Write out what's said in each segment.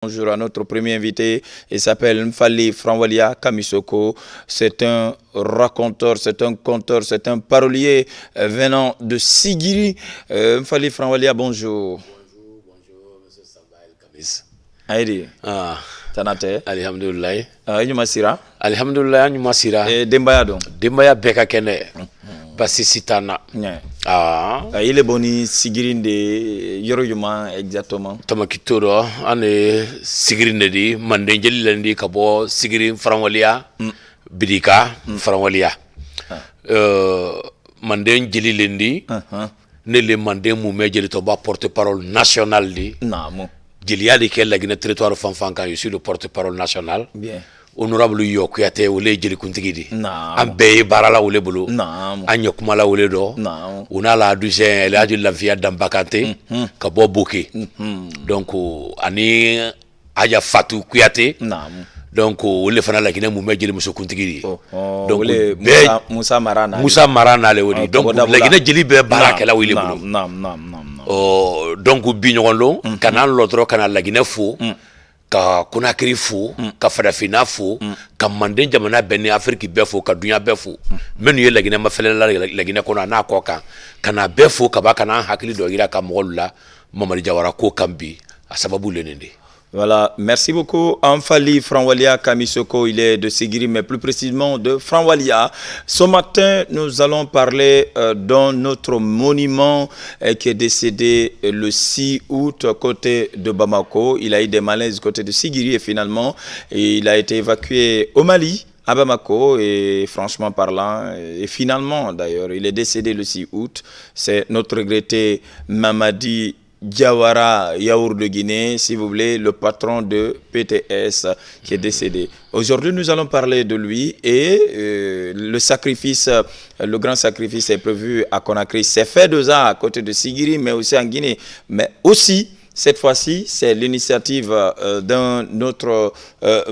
Bonjour à notre premier invité, il s'appelle Mfali Franwalia Kamisoko. C'est un raconteur, c'est un conteur, c'est un parolier venant de Sigiri. Mfali Franwalia, bonjour. Bonjour, monsieur Sabael Kamis. Aïdi. Tanate. Alhamdulillah. Nyumasira. Alhamdulillah, nyumasira. Dembaya don. Dembaya beka kene. Basi sitana. Il est boni Sigiri de Yorojuma exactement. Tamakitoro, ane Sigiri di mandenjeli lendi kabo Sigiri Franwalia bidika Franwalia. Mandenjeli lendi. Ne le manden moume jeli toba porte-parole national di. Namo. Jeli ali ke lagina territoire fanfan kan je suis le porte-parole national. Bien. Honorable Yokuyate wole jeli kuntigi di. Namo. Ambe barala wole bulu. Namo. Anyo kumala wole do. Namo. Unala dujen ele aju la via dambakante kabo boki. Donc ani aja Fatou Kuyate. Namo. Donc wole fana lagina moume jeli muso kuntigi di. Donc Moussa Marana. Moussa Marana le wodi. Donc lagina jeli be baraka la wole bulu. Donc bignolo kana lodro kana lagina fo ka Conakry fo ka Fadafina fo ka manden jamana benni Afrique be fo ka dunya be fo menu ye lagina mafele lagina kona na koka kana be fo ka ba kana hakili do gira ka molla Mamadi Jawara ko kambi a sababu lenende. Voilà, merci beaucoup Mfali Franwalia Kamisoko, il est de Sigiri, mais plus précisément de Franwalia. Ce matin, nous allons parler d'un autre monument qui est décédé le 6 août côté de Bamako. Il a eu des malaises côté de Sigiri et finalement, il a été évacué au Mali, à Bamako, et franchement parlant, et finalement d'ailleurs, il est décédé le 6 août. C'est notre regretté Mamadi Jawara Yaour de Guinée, si vous voulez, le patron de PTS qui est décédé. Aujourd'hui, nous allons parler de lui et le sacrifice, le grand sacrifice est prévu à Conakry. C'est fait déjà à côté de Sigiri, mais aussi en Guinée. Mais aussi, cette fois-ci, c'est l'initiative d'un autre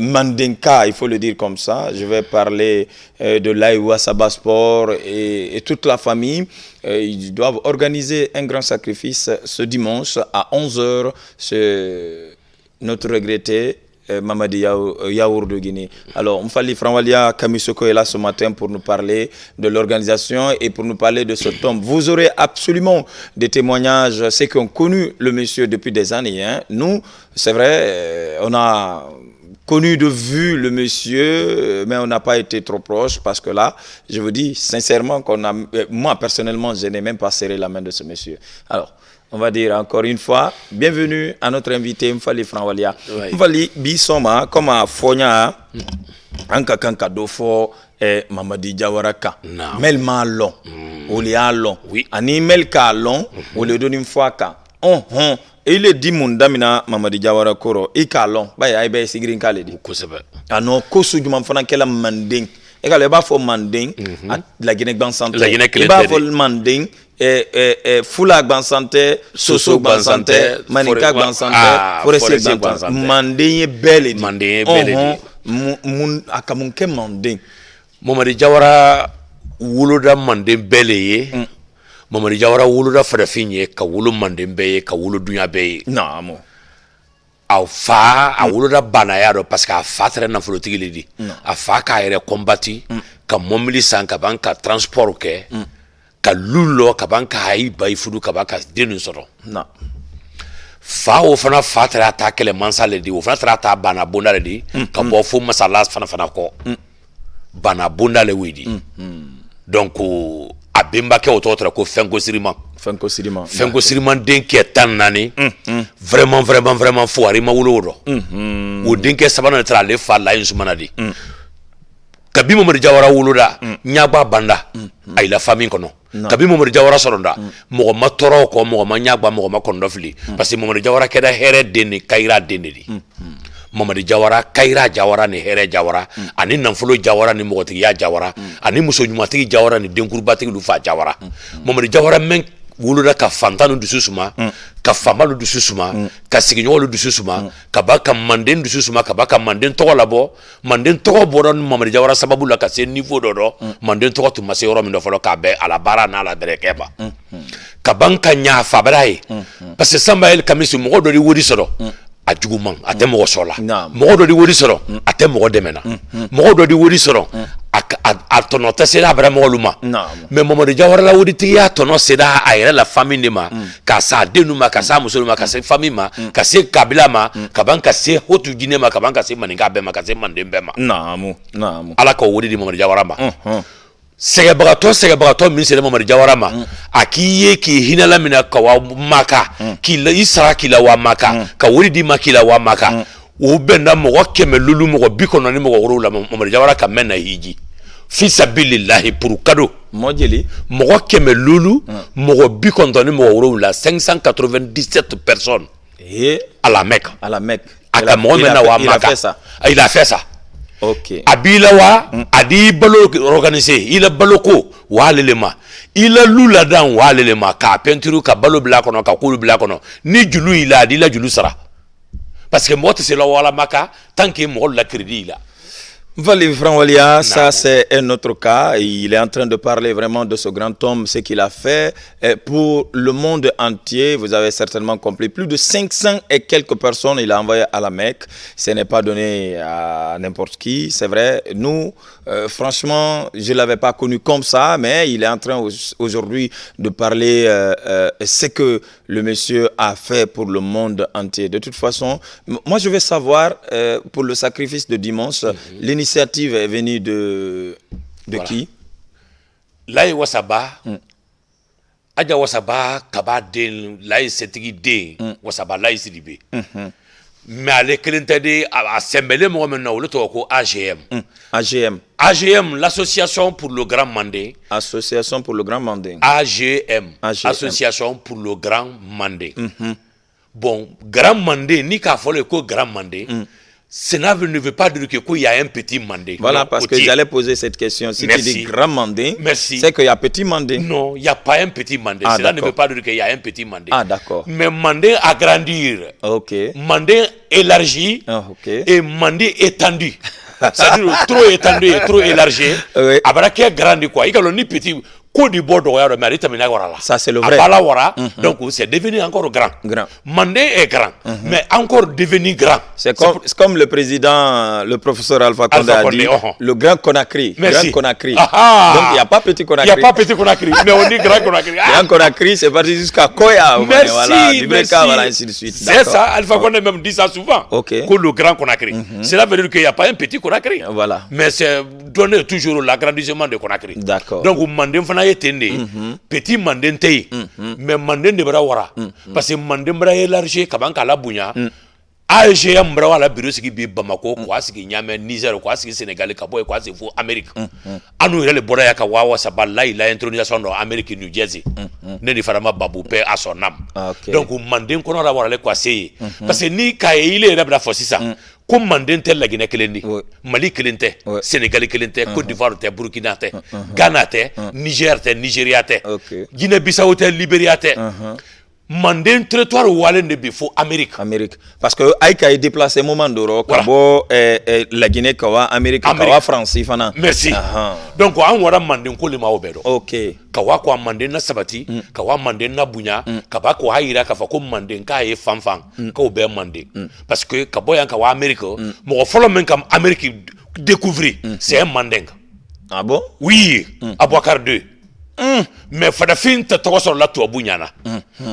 Mandenka, il faut le dire comme ça. Je vais parler de l'Aïwa Sabasport et toute la famille. Ils doivent organiser un grand sacrifice ce dimanche à 11h. C'est notre regretté Mamadi Yaour de Guinée. Alors, Mfali Franwalia Kamisoko est là ce matin pour nous parler de l'organisation et pour nous parler de ce tome. Vous aurez absolument des témoignages, ceux qui ont connu le monsieur depuis des années. Hein. Nous, c'est vrai, on a connu de vue le monsieur, mais on n'a pas été trop proche parce que là, je vous dis sincèrement qu'on a, moi personnellement, je n'ai même pas serré la main de ce monsieur. Alors, on va dire encore une fois, bienvenue à notre invité Mfali Franwalia. Mfali Bisoma, comme à Fonya, Anka Kanka Dofo et Mamadi Jawara Ka. Mel Malon, ou les Allons. Ani Mel Kalon, ou le Donim Fouaka. Et il est dit Mundamina Mamadi Jawara Koro, et Kalon, Baya Ibe Sigrin Kaledi. Ano Kosu Juman Fanakela Manding. Et quand le bas faut Manding, la Guinée Bansante. Le bas faut Manding. Fula Bansante, Soso Bansante, Manika Bansante, Forestier Bansante. Manding belle. Manding belle. Mun akamunke Manding. Mamadi Jawara wuluda Manding belle. Mamadi Jawara wuluda Fadafinye ka wulu Manding beye ka wulu dunya beye. Non. A fa a wuluda banayaro parce que a fa très nafolotigi ledi. A fa ka yere combattu ka momili san ka ban ka transport ke. Ka lulo ka ban ka hayi bay fudu ka ban ka denu soro na fa o fana fatra ta kele mansale di o fatra ta bana bonda le di ka bo fu masala fana ko bana bonda le widi donc abimba ke ototra ko fengo sirima den ke tan nani vraiment foari ma wulo o den ke sabana tra le fa la insumana di kabi Mamadi Jawara wuluda nyagba banda ay la famille kono kabi Mamadi Jawara soronda mo ma toro ko mo ma nyagba mo ma kondofli parce que Mamadi Jawara keda here deni kaira deni Mamadi Jawara kaira Jawara ni here Jawara ani nanfolo Jawara ni mogotigi ya Jawara ani muso nyumatigi Jawara ni denkurbatigi lu fa Jawara Mamadi Jawara men wuluda ka fantanu dususuma ka famalu dususuma ka siginyolu dususuma ka ba ka manden dususuma ka ba ka manden togo labo manden togo boron Mamadi Jawara sababu la ka se niveau dodo manden togo tu mase yoro min do folo ka be ala bara na la berekeba ka ban ka nya fabrai parce que Samba el Kamisi mo do di wodi soro a juguman a tɛ mɔgɔ sɔrɔ la Naam. mɔgɔ dɔ di wari sɔrɔ a tɛ mɔgɔ dɛmɛna mɔgɔ dɔ di wari sɔrɔ a tɔnɔ tɛ sera a bara mɔgɔ olu ma mais Mamadu Jawara la waritigiya tɔnɔ sera a yɛrɛ la famille de ma ka se a den ma ka se a muso ma ka se famille ma ka se kabila ma ka ban ka se Hotu Jinɛ ma ka ban ka se maninka bɛɛ ma ka se manden bɛɛ ma naamu Ala ka wari di Mamadu Jawara ma sɛgɛbagatɔ min sera Mamadu Jawara ma a k'i ye k'i hinɛla minɛ ka wa maka i sara k'i la wa maka ka wari di ma k'i la wa maka o bɛnna mɔgɔ 100 lulu mɔgɔ 90 ni mɔgɔ 7 la Mamadu Jawara ka mɛn na hiji fi sabilillahi pour cadeau mɔjeli mɔgɔ 100 lulu mɔgɔ 90 ni mɔgɔ 7 la 597 personnes à la Mecque à la Mecque a ka mɔgɔ mɛn na wa maka il a fait ça ok a b'i la wa a di balo organiser i la balo ko wa ale le ma i la lu ladan wa ale le ma ka peinture ka balo bila kɔnɔ ka kulu bila kɔnɔ ni julu i la a di la julu sara parce que mɔgɔ tɛ se la wala maka tant que mɔgɔ la crédit la. Vali Franwalia, ça c'est un autre cas. Il est en train de parler vraiment de ce grand homme, ce qu'il a fait pour le monde entier. Vous avez certainement compris. Plus de 500 et quelques personnes il a envoyé à la Mecque. Ce n'est pas donné à n'importe qui, c'est vrai. Nous, franchement, je ne l'avais pas connu comme ça, mais il est en train aujourd'hui de parler ce que le monsieur a fait pour le monde entier. De toute façon, moi je veux savoir, pour le sacrifice de dimanche, l'initiative est venue de voilà. Qui? Laye Wasaba, Aja Wasaba, Kaba Den, Laye Setigi Den, Wasaba Laye Sidibe. Mais à l'éclintade, à Sembele, moi maintenant, le tour AGM. AGM, l'association pour le Grand Mandé. Association pour le Grand Mandé. AGM. Association pour le Grand Mandé. Bon, Grand Mandé, ni qu'à faire le Grand Mandé. Cela ne veut pas dire qu'il y a un petit mandé. Voilà, parce que j'allais poser cette question. Si tu dis grand mandé, c'est qu'il y a petit mandé. Non, il n'y a pas un petit mandé. Cela ne veut pas dire qu'il y a un petit mandé. Ah, d'accord. Mais mandé agrandir. Ok. Mandé élargi. Et mandé étendu. C'est-à-dire trop étendu et trop élargi. Oui. Après, qu'il y a grandi quoi. Il y a ni petit. Ça c'est le vrai. Donc c'est devenu encore grand. Mandé est grand, mais encore devenu grand. C'est comme le président, le professeur Alpha Condé a dit, le grand Conakry. Grand Conakry. Donc il n'y a pas petit Conakry. Il n'y a pas petit Conakry, mais on dit grand Conakry. Grand Conakry, c'est parti jusqu'à Koya. Merci, voilà, ainsi de suite. C'est ça, Alpha Condé même dit ça souvent. Que le grand Conakry. Cela veut dire qu'il n'y a pas un petit Conakry. Voilà. Mais c'est donner toujours l'agrandissement de Conakry. D'accord. Donc Mandé petit Mandé mais Mandé de Brawara. Parce que Mandé Bra élargi, Kabanka la Bounya. AGM Brawala bureau qui bi Bamako, quoi, ce qui Niamey, Niger, quoi, ce qui Sénégal, Cabo, quoi, c'est faux, Amérique. Anu le Boraya Kawawa Sabala, il a intronisation dans Amérique, New Jersey. Neni Farama Babou Père à son âme. Donc Mandé qu'on a avoir les quoi c'est. Parce que ni Kaye il est là for ça. Comme Mandé tel la Guinée Kelendi, Mali Kelente, Sénégal Kelente, Côte d'Ivoire, Burkina, Ghana, Niger, Nigeria, Guinée-Bissau, Libéria. Mandé territoire wallen de bifo Amérique. Parce que Aïka est déplacé moment d'oro, Kabo la Guinée Kawa Amérique Kawa France fana. Merci. Donc on wara Mandé ko le ma obedo. OK. Kawa ko Mandé na sabati, Kawa Mandé na bunya, Kaba ko hayira ka fa ko Mandé ka e fanfan, ka obe Mandé. Parce que Kabo yan Kawa Amérique, mo follow men kam Amérique découvrir, c'est un Mandé. Ah bon? Oui, Abouakar 2. Mais Fadafin te sur la Touabounyana.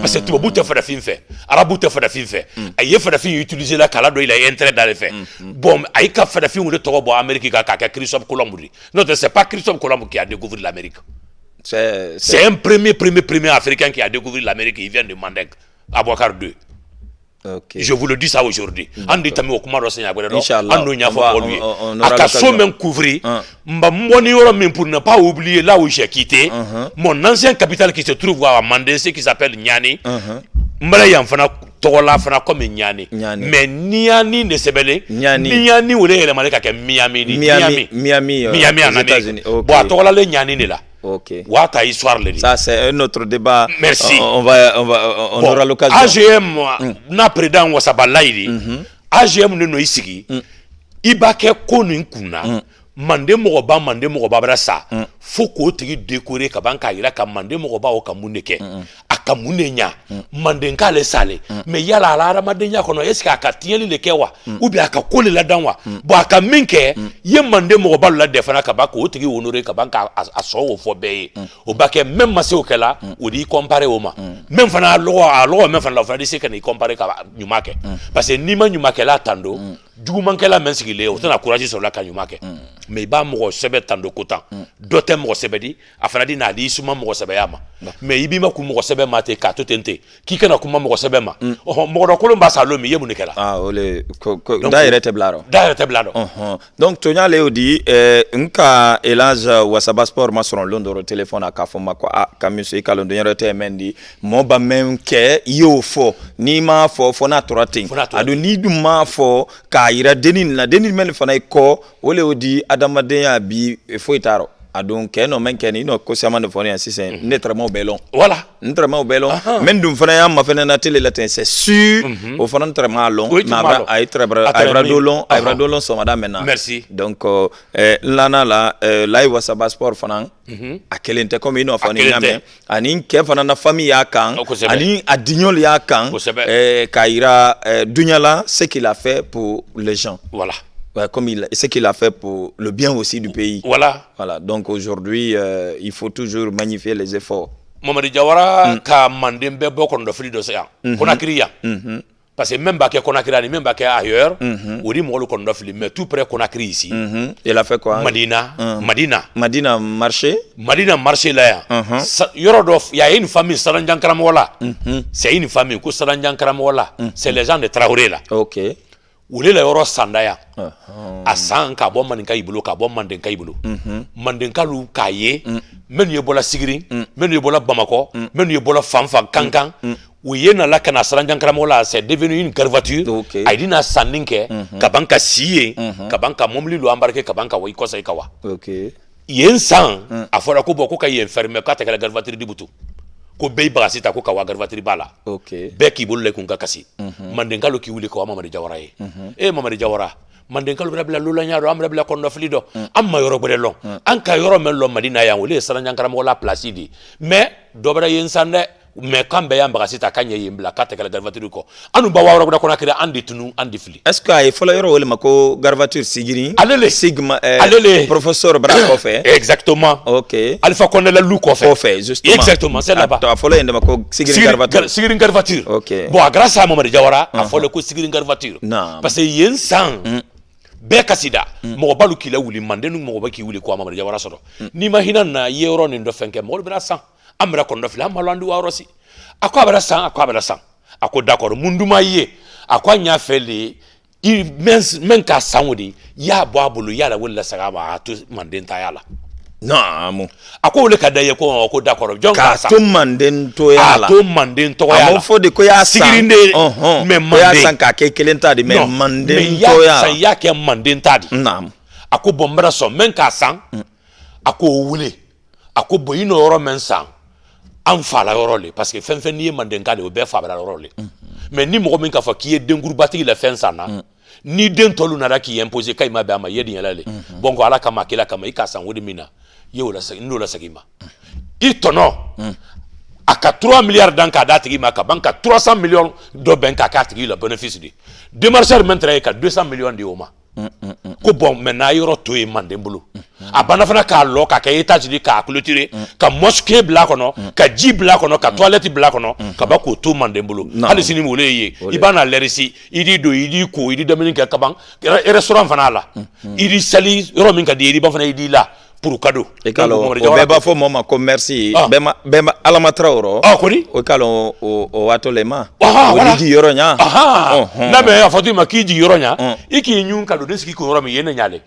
Parce que Touabou te Fadafin fait. Arabou te Fadafin fait. Aïe Fadafin utiliser la calado, il a entré dans les faits. Bon, Aïka Fadafin ou le Togo Amérique qui a Christophe Colombo. Non, c'est pas Christophe Colombo qui a découvert l'Amérique. C'est un premier Africain qui a découvert l'Amérique. Il vient de Mandeng. Abouakar 2. Okay. Je vous le dis ça aujourd'hui. Andi tami okuma do senya gwedo. Inch'Allah. Ando nya fo lui. Akaso men couvrir. Mba mboni yoro men pour ne pas oublier là où j'ai quitté. Mon ancien capital qui se trouve à Mandé, qui s'appelle Niani. Mbala yamfana togola fana comme Niani. Mais Niani ne sebele. Niani ou le maleka ke Miami. Miami aux États-Unis. Bon, togola le Niani ne là. OK. Ça c'est un autre débat. Merci. On aura l'occasion. AGM na président wasaba laidi. AGM ne no isigi. Ibake konu kuna. mande mɔgɔba bɛra sa fo k'o tigi décorer ka ban k'a yira ka mande mɔgɔba o ka mun de kɛ a ka mun de ɲa manden k'ale sale mais yala a la hadamadenya kɔnɔ est ce que a ka tiɲɛli de kɛ wa ou bien a ka ko le ladan wa bon a ka min kɛ ye mande mɔgɔba la dɛfana ka ban k'o tigi honorer ka ban k'a sɔn o fɔ bɛɛ ye o b'a kɛ même ma se o kɛla o d'i comparer o ma même fana a lɔgɔ même fana la o fana di se ka n'i comparer ka ɲuman kɛ parce que n'i ma ɲuman kɛla tan don jugumankɛla mɛn sigilen o tɛna courage sɔrɔ la ka ɲuman kɛ mais i b'a mɔgɔ sɛbɛ tan don ko tan dɔ tɛ mɔgɔ sɛbɛ di a fana di n'a di suma mɔgɔ sɛbɛya ma mais i b'i ma kun mɔgɔ sɛbɛ ma ten k'a to ten ten k'i kana kuma mɔgɔ sɛbɛ ma mɔgɔ dɔ kolon b'a sa lo min i ye mun de kɛla o le da yɛrɛ tɛ bila rɔ donc toɲa le y'o di n ka Elage Wasaba Sport ma sɔrɔ lon dɔrɔn téléphone na k'a fɔ ma ko ka muso i ka lon dɔn yɛrɛ tɛ mɛn di mɔɔ ba mɛn kɛ i y'o fɔ n'i m'a fɔ fo n'a tora ten a don n'i dun m'a fɔ k'a yira denni na denni mɛn fana i kɔ o le y'o di adamadenya bi foyi t'a rɔ a don kɛ nɔ mɛn kɛ ni n'o ko caman de fɔ ne yan sisan ne tɛrɛmaw bɛɛ lɔn voilà n tɛrɛmaw bɛɛ lɔn mɛ dun fana y'a ma fɛnɛ na télé la ten c'est sûr o fana tɛrɛma lɔn mais a ye tɛrɛbra do lɔn sɔgɔmada mɛn na merci donc lana la Laye Wasaba Sport fana a kelen tɛ comme i n'o fɔ ni y'a mɛn ani cɛ fana na famille y'a kan ani a diɲɔl y'a kan k'a yira duɲa la ce qu'il a fait pour les gens voilà. Ouais, comme ce qu'il a fait pour le bien aussi du pays. Voilà. Donc aujourd'hui, il faut toujours magnifier les efforts. Mamadi Jawara ka manden bɛ bɔ kɔnɔ dɔ fili dɔ se yan Conakry yan parce que même b'a kɛ Conakry ani même b'a kɛ ailleurs o di mɔgɔw kɔnɔ dɔ fili mais tout près Conakry ici il a fait quoi? Madina marché la yan yɔrɔ dɔ y a une famille Salanjan karamɔgɔ la c'est une famille ko Salanjan karamɔgɔ la c'est les gens de Traoré là. OK. Wule la yɔrɔ sanda yan a san k'a bɔ maninka i bolo k'a bɔ mandenka i bolo mandenkalu k'a ye minnu ye bɔla Sigiri minnu ye bɔla Bamakɔ minnu ye bɔla Fanfan Kankan u ye nala ka na Salanjan karamɔgɔ la c'est devenu une garvature a ye dina sanni kɛ ka ban ka si yen ka ban ka mobili lo embarquer ka ban ka wa i kɔsa i ka wa yen san a fɔra ko bɔn ko ka yen fermer k'a tɛ kɛla garvature di butu ko bɛɛ bagasi ta ko ka wa garvature b'a la bɛɛ k'i bolo la kun ka kasi mandenkalu k'i wuli ko Mamadi Jawara ye Mamadi Jawara mandenkalu bɛna bila lolanya dɔ an bɛna bila kɔnɔfili dɔ an ma yɔrɔ bɛrɛ lɔn an ka yɔrɔ mɛn lɔn Madina yan olu ye Salanjan karamɔgɔ la place de mais dɔ bɛrɛ ye n san dɛ mais kan bɛɛ y'an bagasi ta k'a ɲɛ yen bila k'a tɛ kɛla garvature kɔ an dun ba wa yɔrɔ bɛrɛ Conakry an de tunu an de fili est-ce que a ye fɔlɔ yɔrɔ wele ma ko garvature Sigiri ale le Sigma ale le professeur bara kɔfɛ exactement OK Alpha Condé la lu kɔfɛ justement exactement c'est là-bas a fɔlɔ yen de ma ko Sigiri garvature OK bon grâce à Mamadi Jawara a fɔlɔ ko Sigiri garvature parce que yen san bɛɛ kasi da mɔgɔ balu k'i la wuli manden nu mɔgɔ bɛ k'i wuli ko Mamadi Jawara sɔrɔ n'i ma hinɛ na ye yɔrɔ nin dɔ fɛn kɛ mɔgɔ bɛna san an bɛna kɔnɔ fili an ma lɔn di wa yɔrɔ si a ko a bɛna san a ko d'accord mun duma ye a ko an y'a fɛ le i men k'a san o de y'a bɔ a bolo yala wele la saga ma a to manden ta y'a la non a ko wele ka da ye ko d'accord jɔn k'a san to manden toya la a to manden tɔgɔya la a fɔ de ko y'a san Sigiri de mais manden y'a san k'a kɛ kelen ta de mais manden toya san y'a kɛ manden ta de a ko bon n bɛna sɔn men k'a san a ko wele a ko bon i n'o yɔrɔ men san an fa la yɔrɔ le parce que fɛn fɛn n'i ye mandenka de o bɛɛ fa bɛ la yɔrɔ le mais ni mɔgɔ min k'a fɔ k'i ye denkurubatigi la fɛn san na ni den tɔlu nana k'i imposer k'a ma bɛn a ma ye nin yɛlɛ le bon ko ala kama kila kama i k'a san o de min na i y'o lasegin n'o lasegin ma i tɔnɔ a ka 3 milliards dan k'a d'a tigi ma ka ban ka 300 millions dɔ bɛn k'a k'a tigi la bénéfice de démarcheur min tɛra ye ka 200 millions di o ma ko bon maintenant yɔrɔ to ye manden bolo a banna fana k'a lɔ k'a kɛ étage de k'a clôturer ka mosquée bila a kɔnɔ ka ji bila a kɔnɔ ka toilette bila a kɔnɔ ka ban k'o to manden bolo hali sini wolo ye i b'a na lɛrisi i di don i di ko i di dumuni kɛ ka ban restaurant fana a la i di sali yɔrɔ min ka di i ba fana i di la pour cadeau e ka o bɛɛ b'a fɔ mɔɔ ma ko merci bɛɛ ma alamatara o rɔ kodi o ka lɔn o waatɔ le ma o di jigi yɔrɔ ɲa n'a bɛ a fɔ to i ma k'i jigi yɔrɔ ɲa i k'i ɲun ka don ne sigi kun yɔrɔ min ye ne ɲale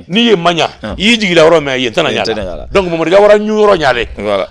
n'i ye ma ɲa i y'i jigila yɔrɔ min yen tɛna ɲala donc Mamadi Jawara ɲun yɔrɔ ɲale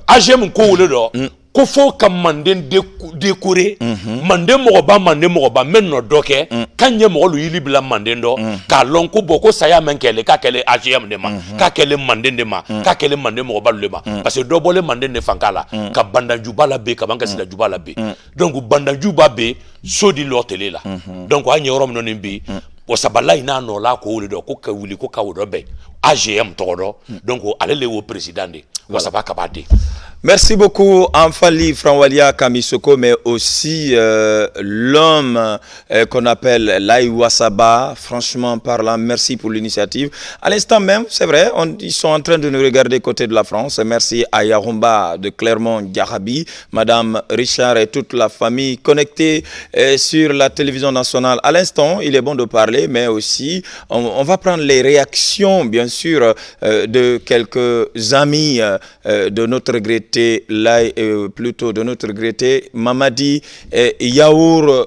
AGM ko wele dɔ ko fo ka manden décorer manden mɔgɔba men nɔ dɔ kɛ ka ɲɛ mɔgɔ lu yili bila manden dɔ k'a lɔn ko bɔn ko saya men kɛle k'a kɛle AGM de ma k'a kɛle manden de ma k'a kɛle manden mɔgɔba de ma parce que dɔ bɔlen manden de fanka la ka bandajuba la be ka ban ka sidajuba la be donc bandajuba be so di lɔ tele la donc a ɲɛ yɔrɔ min nin bi o sabala ina no la ko wuli do ko ka wuli ko ka wodo be AGM todo donc ale le wo président de o sabaka ba de. Merci beaucoup, Amfali Franwalia Kamisoko, mais aussi l'homme qu'on appelle Lai Wasaba. Franchement parlant, merci pour l'initiative. À l'instant même, c'est vrai, ils sont en train de nous regarder côté de la France. Merci à Yarumba de Clermont-Diarabi, Madame Richard et toute la famille connectée sur la télévision nationale. À l'instant, il est bon de parler, mais aussi, on va prendre les réactions, bien sûr, de quelques amis de notre regretté plutôt de notre regretté Mamadi Yaour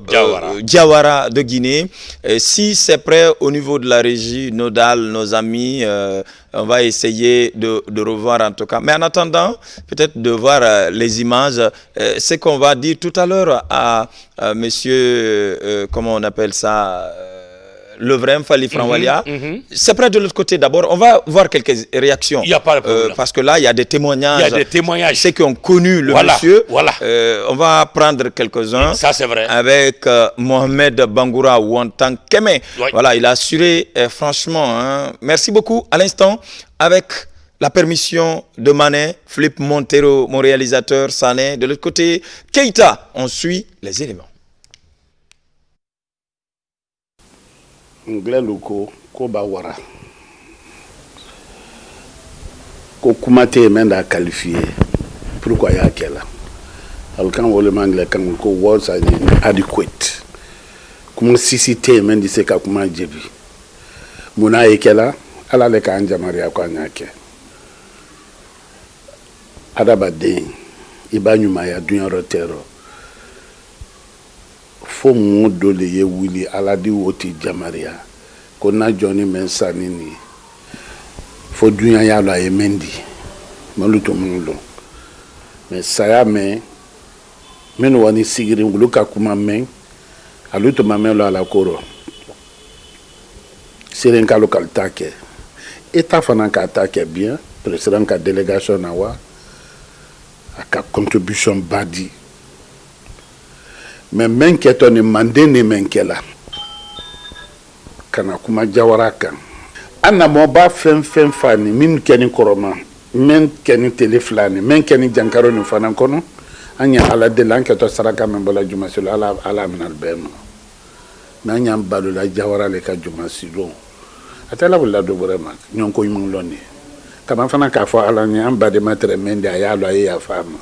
Diawara de Guinée. Si c'est prêt au niveau de la régie nodale, nos amis, on va essayer de revoir en tout cas. Mais en attendant, peut-être de voir les images. Ce qu'on va dire tout à l'heure à monsieur, comment on appelle ça, le vrai Mfali Franwalia. C'est près de l'autre côté d'abord. On va voir quelques réactions. Il n'y a pas de problème. Parce que là, il y a des témoignages. Il y a des témoignages. Ceux qui ont connu le monsieur. Voilà. On va prendre quelques-uns. Ça, c'est vrai. Avec Mohamed Bangoura Wantan Keme. Oui. Voilà, il a assuré, franchement. Hein. Merci beaucoup. À l'instant, avec la permission de Mané, Flip Montero, mon réalisateur, Sané. De l'autre côté, Keita. On suit les éléments. Ngle loko ko ba wara ko kumate men da qualifié pourquoi ya kela al kan wole mangle kan ko words are adequate kuma CCT men di se ka kuma jebi muna yekela ala le kan jamari akwa nyake adaba de ibanyuma ya dunya rotero fo mu dole ye wili aladi woti jamaria ko na joni mensa nini fo dunya ya la ye mendi maluto mundo mais saya me men wani sigiri nguluka kuma men aluto mamelo ala koro siren ka local take eta fana ka take bien président ka délégation na wa aka contribution badi mais men keto ni mande ni men kela kana kuma jawara kan anna mo ba fen fani min keni koroma men keni teleflani men keni jankaro ni fana kono anya ala de lan keto saraka men bola jumasilo ala min albema nanya balu la jawara le ka jumasilo atala bulla do burema nyon ko yum loni kama fana ka fo ala ni amba de matre men de ayalo ay ya fama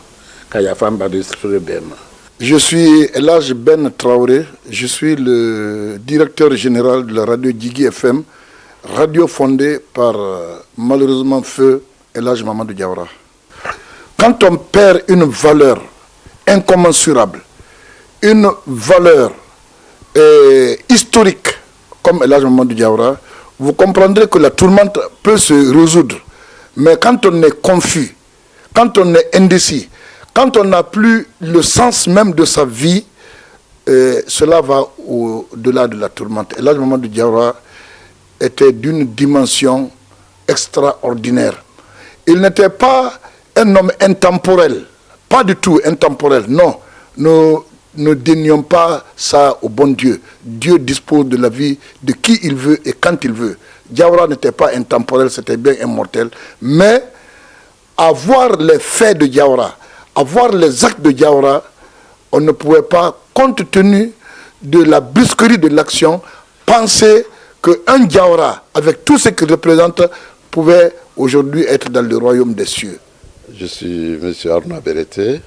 ka ya famba de bema. Je suis Elhadj Ben Traoré, je suis le directeur général de la radio Djigui FM, radio fondée par malheureusement feu Elhadj Mamadou Diawara. Quand on perd une valeur incommensurable, une valeur historique comme Elhadj Mamadou Diawara, vous comprendrez que la tourmente peut se résoudre. Mais quand on est confus, quand on est indécis, quand on n'a plus le sens même de sa vie, cela va au-delà de la tourmente. Elhadj Mamadou Diawara était d'une dimension extraordinaire. Il n'était pas un homme intemporel, pas du tout intemporel, non. Nous ne dénions pas ça au bon Dieu. Dieu dispose de la vie de qui il veut et quand il veut. Diawara n'était pas intemporel, c'était bien immortel. Mais avoir les faits de Diawara, avoir les actes de Diawara, on ne pouvait pas, compte tenu de la brusquerie de l'action, penser qu'un Diawara, avec tout ce qu'il représente, pouvait aujourd'hui être dans le royaume des cieux. Je suis M. Arnaud Berete,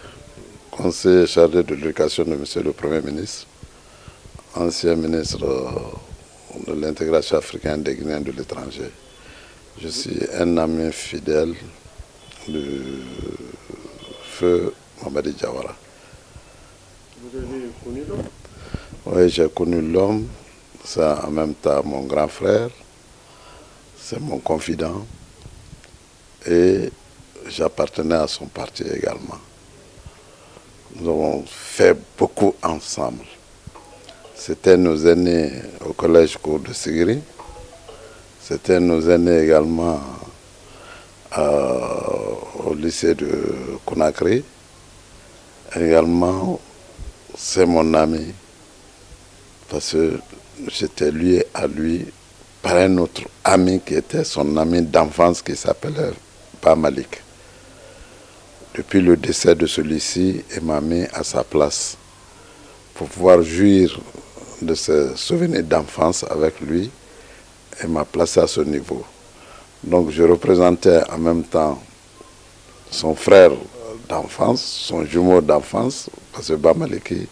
conseiller chargé de l'éducation de M. le Premier ministre, ancien ministre de l'intégration africaine des Guinéens de l'étranger. Je suis un ami fidèle de feu Mamadi Diawara. Vous avez connu l'homme? Oui, j'ai connu l'homme. C'est en même temps mon grand frère. C'est mon confident. Et j'appartenais à son parti également. Nous avons fait beaucoup ensemble. C'était nos aînés au collège cours de Sigiri. C'était nos aînés également au lycée de Conakry. Également, c'est mon ami. Parce que j'étais lié à lui par un autre ami qui était son ami d'enfance qui s'appelait Pa Malik. Depuis le décès de celui-ci, il m'a mis à sa place pour pouvoir jouir de ses souvenirs d'enfance avec lui et m'a placé à ce niveau. Donc je représentais en même temps son frère d'enfance, son jumeau d'enfance, parce que Pa Maliki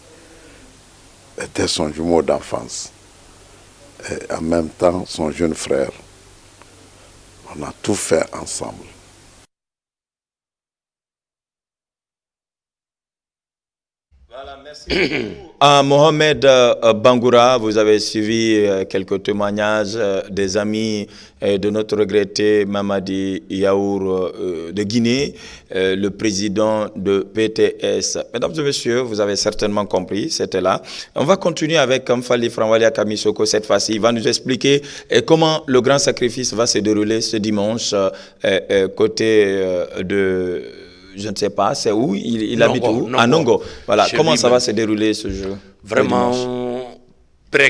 était son jumeau d'enfance. Et en même temps son jeune frère. On a tout fait ensemble. Voilà, merci beaucoup. Mohamed Bangoura, vous avez suivi quelques témoignages des amis de notre regretté Mamadi Yaour de Guinée, le président de PTS. Mesdames et messieurs, vous avez certainement compris, c'était là. On va continuer avec Mfali Franwalia Kamisoko cette fois-ci. Il va nous expliquer comment le grand sacrifice va se dérouler ce dimanche côté de... Je ne sais pas, c'est où il habite où? À Nongo. Voilà, comment ça va se dérouler ce jeu? Vraiment,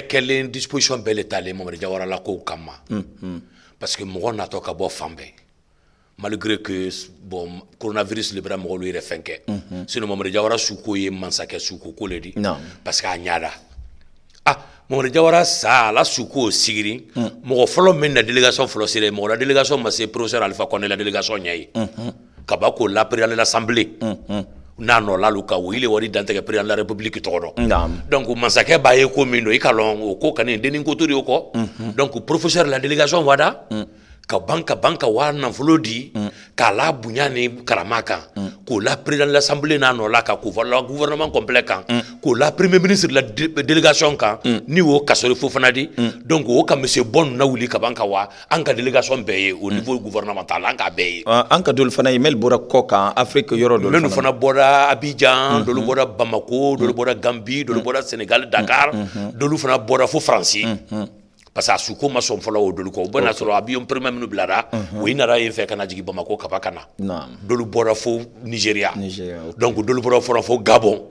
quelle disposition belle est allée, Mamadou Diawara la ko kama. Parce que moi, on a tout qu'à Fambe. Malgré que, bon, coronavirus, le bras m'a lui refait. Sinon, Mamadou Diawara soukou y mansake soukou koledi. Non. Parce qu'à Nyada. Ah, Mamadou Diawara, ça, la soukou sigiri. Moi, follow men la délégation follow sire. Moi, la délégation, ma c'est professeur Alpha connaît la délégation Nyaï. Kabako la président de l'Assemblée. Nano la luka wili wari dante ke président de la République toro. Donc mansake ba ye ko mindo ikalon ko kanen denin ko tori ko. Donc professeur la délégation wada ka banka wa nan flodi ka la bunyani karamaka ko la président de l'Assemblée nano la ka ko le gouvernement complet kan ko la premier ministre de la délégation kan ni wo kasori fofanadi donc wo ka monsieur Bon na wuli ka banka wa an ka délégation beye au niveau gouvernemental an ka beye an ka dol fana email bora koka Afrique yoro dol menu fana bora Abidjan dolu bora Bamako dolu bora Gambie dolu bora Sénégal Dakar dolu fana bora fo France parce que suko ma son folo dolu ko bona soro abion premier ministre blara wo inara en fe kana jigi Bamako kabakana dolu bora fo Nigeria donc dolu bora fo Gabon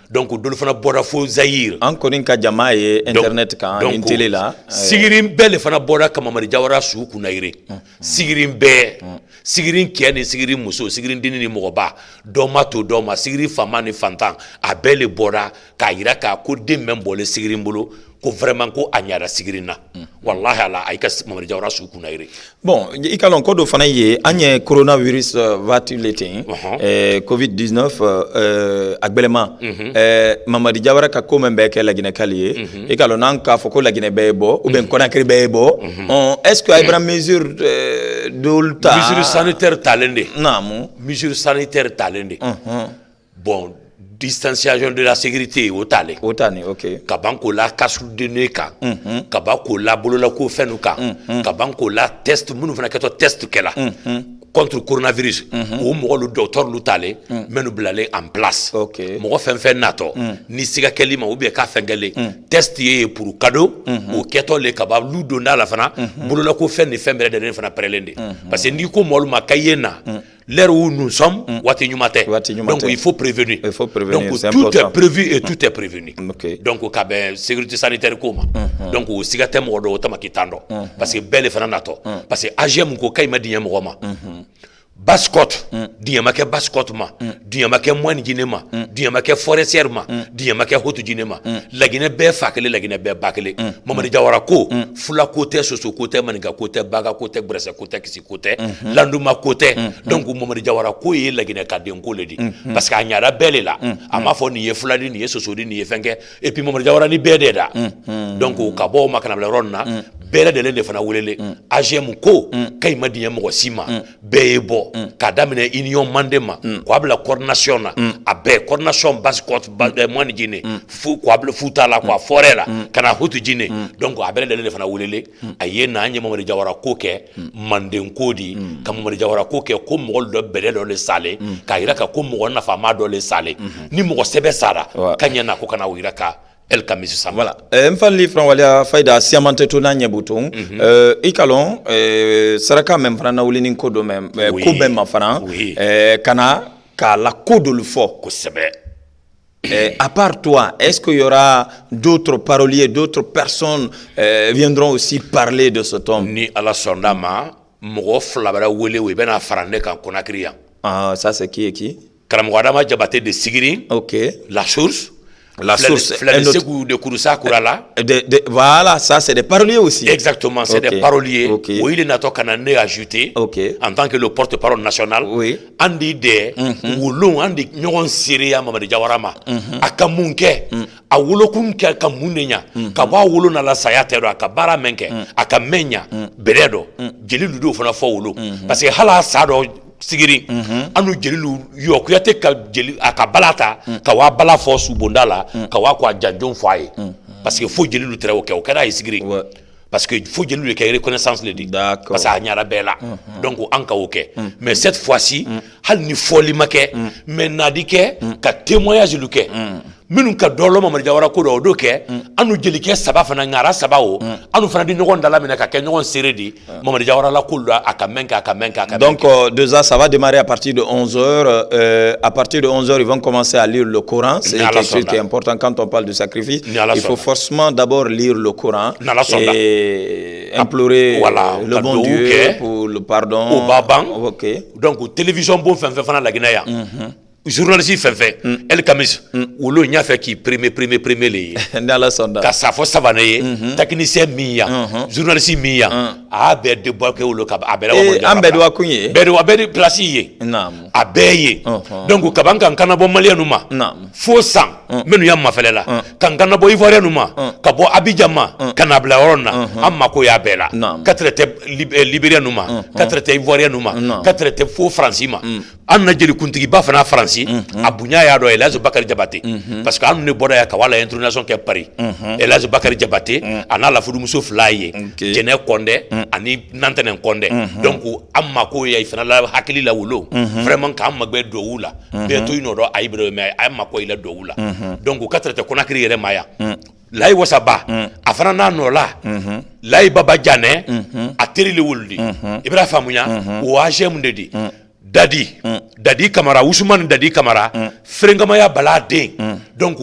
donc dolu fana bora fo Zaïre encore une ka jama ye internet kan in télé là sigirin bele fana bora kama Mamadi Diawara su kunaire sigirin be sigirin kiani sigirin muso sigirin dini ni mogoba doma to doma sigirin fama ni fantan a bele bora ka ira ka ko dem membole sigirin bolo ko vraiment ko anyara sigirina wallahi ala ay kas Mamadi Diawara su kunaire bon ikalon ko do fana ye anye coronavirus va-t-il covid-19 agbelema Mamadi Diawara ka ko membe ke la Guinée kalié ikalon nan ka foko la Guinée bebo ou bien Conakry bebo est-ce que ay mesure d'olta mesure sanitaire talende namu mesure sanitaire talende bon distanciation de la sécurité au tale ok kabanko la kasu de neka kabako la bolola ko fenuka kabanko la test munu fana keto test kela contre coronavirus o mo le docteur lu tale menu blale en place mo fen nato ni siga kelima ou bien ka fengele test ye pour cadeau o keto le kabab lu dona la fana bolola ko fen ni fembre de fana prelende parce que ni ko mo ma kayena l'heure où nous sommes, donc il faut prévenir. Donc tout est prévu et tout est prévenu. Donc au cas de sécurité sanitaire comment. Donc au cigatem ou au tamakitando. Parce que belle fanato. Parce que agem ko kay madinya moma. Bascot, diamake bascot ma, diamake moine ginema, diamake forestière ma, diamake hotu ginema. La Guinée be fakele, la Guinée be bakele. Mamadi Diawara ko, fula côté, soso côté, maniga côté, baga côté, bresse côté, kisi côté, landuma côté. Donc Mamadi Diawara ko ye la Guinée kadenko le dit. Parce qu'il y a la belle là. Ama fo ni ye fulani ni ye soso ni ye fenge. Et puis Mamadi Diawara ni bede da. Donc au kabo makanable ronna, bele de l'ende fana wulele. Agem ko, kay madinya mo sima, bebo. Kadamine union mandema ko abla coordination na abe coordination base court moine Guinée fu ko abla futa la ko forela kana hutu Guinée donc abele de fana wulele ayena anye Mamadi Diawara ko ke manden kodi kam Mamadi Diawara ko ke ko mo do bele do le sale ka ira ka ko mo na fama do le sale ni mo sebe sara kanya na ko kana wira ka El Kamisi Samba. Voilà. Mfali Franwalia Faida siamante tuna nyebutung. Ikalon saraka même frana ulini kodo même ko même mafana kana ka la kodo le fo ko sebe À part toi, est-ce qu'il y aura d'autres paroliers, d'autres personnes viendront aussi parler de cet homme? Ni ala sonda ma mogo flabara wele we bena farande kan Conakry yan. Ah, ça c'est qui et qui? Karamɔgɔ Adama Jabate de Sigiri. Ok. La source. La source. Flène Segou de Kouroussa Kourala. Voilà, ça c'est des paroliers aussi. Exactement, c'est des paroliers. Ok. Oui, il est nato kanane ajouté. Ok. En tant que le porte-parole national. Oui. Andi de wulon andi nyogon siria Mamadi Jawarama. Akamunke. A wolokun ke kamunenya. Ka ba wolo na la sayatero akabara menke. Akamenya beredo. Jeli ludo fona fo wolo. Parce que hala sado Sigiri anu jelilu yo kuyate ka jeli akabalata ka wa bala fo subondala ka wa kwa janjon foye parce que faut jelilu tere o kera Sigiri parce que faut jelilu ke reconnaissance le dit parce que anyara bela donc anka oké mais cette fois-ci hal ni foli make mais nadike ka témoignage luke minnu ka dɔlɔ Mamadi Jawara ko dɔ o do kɛ anu jelikɛ saba fana ŋara saba o anu fana di ɲɔgɔn dala minɛ ka kɛ ɲɔgɔn seere di Mamadi Jawara la ko la a ka mɛn kɛ a ka mɛn kɛ a ka mɛn kɛ. Donc déjà ça va démarrer à partir de 11h. À partir de 11h ils vont commencer à lire le Coran. C'est quelque chose qui est important quand on parle de sacrifice. Il faut forcément d'abord lire le Coran et implorer le bon Dieu pour le pardon. Au Baban. Ok. Donc télévision bon fɛn fɛn fana laginɛ yan. Journaliste fɛn fɛn El Kamis wolo ɲa fɛ k'i premier le ye ka sa fɔ sabanan ye technicien min yan journaliste min yan a bɛɛ débarqué wolo ka a bɛɛ an bɛɛ de wa kun ye bɛɛ de place ye a bɛɛ ye donc kaban kan kanabɔ maliyɛnw ma fo san minnu y'an mafɛlɛ la kan kanabɔ ivoirien ma ka bɔ Abidjan ma ka na bila yɔrɔ na an mako y'a bɛɛ la ka traité libérien ma ka traité ivoirien ma ka traité fo Faransi ma an na jeli kuntigiba fana Faransi a bonya y'a dɔn Elhadji Bakari Jabate parce que an ne bɔra ya ka wala intronisation kɛ Paris Elhadji Bakari Jabate a n'a lafudumuso fila ye Jɛnɛ Kɔnde ani Nantɛnɛ Kɔnde donc an mako ya fana la hakili la wolo vraiment k'an magbɛ duwawu la bɛɛ to yen nɔ dɔn a y'i mais an mako la duwawu la donc ka traité Conakry yɛrɛ ma yan Layi Wasaba a fana n'a nɔ la Layi Baba Janɛ a teri le wolo di i bɛna faamuya o AGM de di Dadi Kamara Ousmane Dadi Kamara Frengamaya bala den donc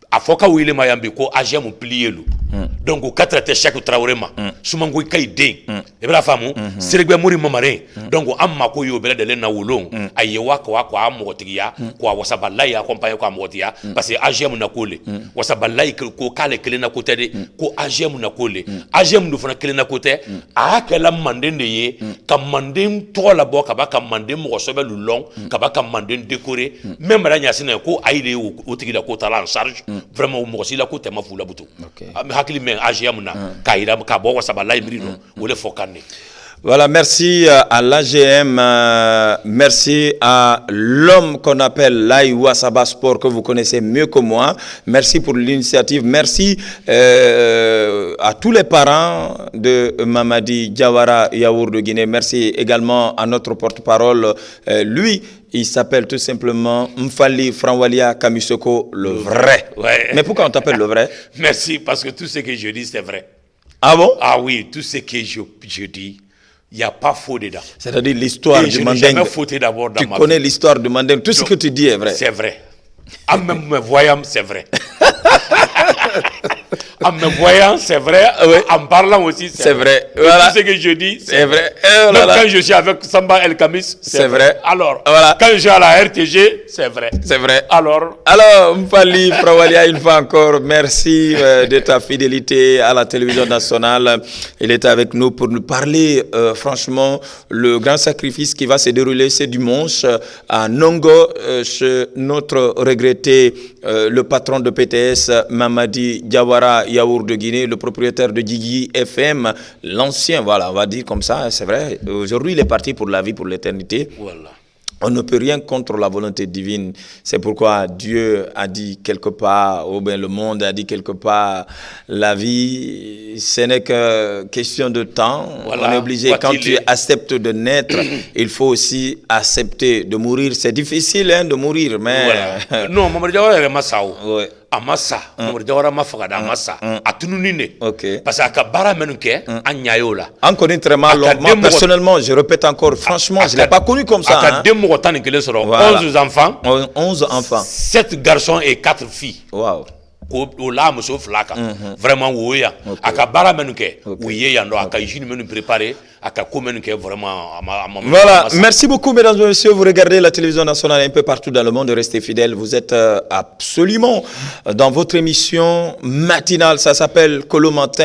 a fɔ ka wele ma yan bi ko AGM plié lu donc ka traité Sékou Traoré ma Soumango Kayi den i bɛna faamu Seregbe Mori Mamare donc an mako y'o bɛɛ lajɛlen na wolon a ye wa ko a mɔgɔtigiya ko a Wasaba Layi accompagné ko a mɔgɔtigiya parce que AGM na ko le Wasaba Layi ko k'ale kelen na ko tɛ de ko AGM na ko le AGM do fana kelen na ko tɛ a y'a kɛla Manden de ye ka Manden tɔgɔ labɔ ka ba ka Manden mɔgɔsɛbɛ lu lɔn ka ba ka Manden décorer même Mara Ɲasina ko a ye o tigi la ko ta la en charge vraiment mɔgɔ si la ko tɛ ma fu la butu hakili mɛn AGM na k'a yira k'a bɔ Wasaba Layi miri no o le fɔ kan ne. Voilà, merci à l'AGM, merci à l'homme qu'on appelle Layi Wasaba Sport, que vous connaissez mieux que moi. Merci pour l'initiative. Merci à tous les parents de Mamadi Jawara Yaour de Guinée. Merci également à notre porte-parole. Lui, il s'appelle tout simplement Mfali Franwalia Kamisoko, le vrai. Ouais. Mais pourquoi on t'appelle le vrai? Merci, parce que tout ce que je dis, c'est vrai. Ah bon? Ah oui, tout ce que je dis, il n'y a pas faux dedans. C'est-à-dire l'histoire du Manding. Jamais fauté d'abord dans tu ma connais vie. l'histoire du Manding. Tout ce que tu dis est vrai. C'est vrai. En me voyant, c'est vrai. En me voyant, c'est vrai. En parlant aussi, c'est vrai. Voilà. Tout ce que je dis, c'est vrai. Même quand je suis avec Samba El Kamis, c'est vrai. Alors, voilà. Quand je suis à la RTG, c'est vrai. C'est vrai. Alors, Mfali Franwalia, une fois encore, merci de ta fidélité à la télévision nationale. Il est avec nous pour nous parler, franchement, le grand sacrifice qui va se dérouler ce dimanche à Nongo, chez notre regretté, le patron de PTS, Mamadi Jawara Yaour de Guinée, le propriétaire de Djigui FM, l'ancien, voilà, on va dire comme ça, c'est vrai. Aujourd'hui, il est parti pour la vie, pour l'éternité. voilà. On ne peut rien contre la volonté divine. C'est pourquoi Dieu a dit quelque part, ou bien le monde a dit quelque part, la vie, ce n'est que question de temps. Voilà. On est obligé, quand tu acceptes de naître, il faut aussi accepter de mourir. C'est difficile de mourir, mais... Voilà. Non, Mamadi Jawara est Massao. Amassa, Mamadou Diawara ma faga Amassa, a tununine. Ok. Parce que a bara menuke, a nyayola. On connaît très mal longuement. Personnellement, je répète encore, franchement, je ne l'ai pas connu comme ça. Hein. 11 enfants. 11 enfants. 7 garçons et 4 filles. Wow. Là, monsieur Flaka. Vraiment, oui. Aka bara menuke. Oui, yando. Aka jini menu préparé. Aka ko menuke vraiment. Voilà. Merci beaucoup, mesdames et messieurs. Vous regardez la télévision nationale un peu partout dans le monde. Restez fidèles. Vous êtes absolument dans votre émission matinale. Ça s'appelle Kolo Matin.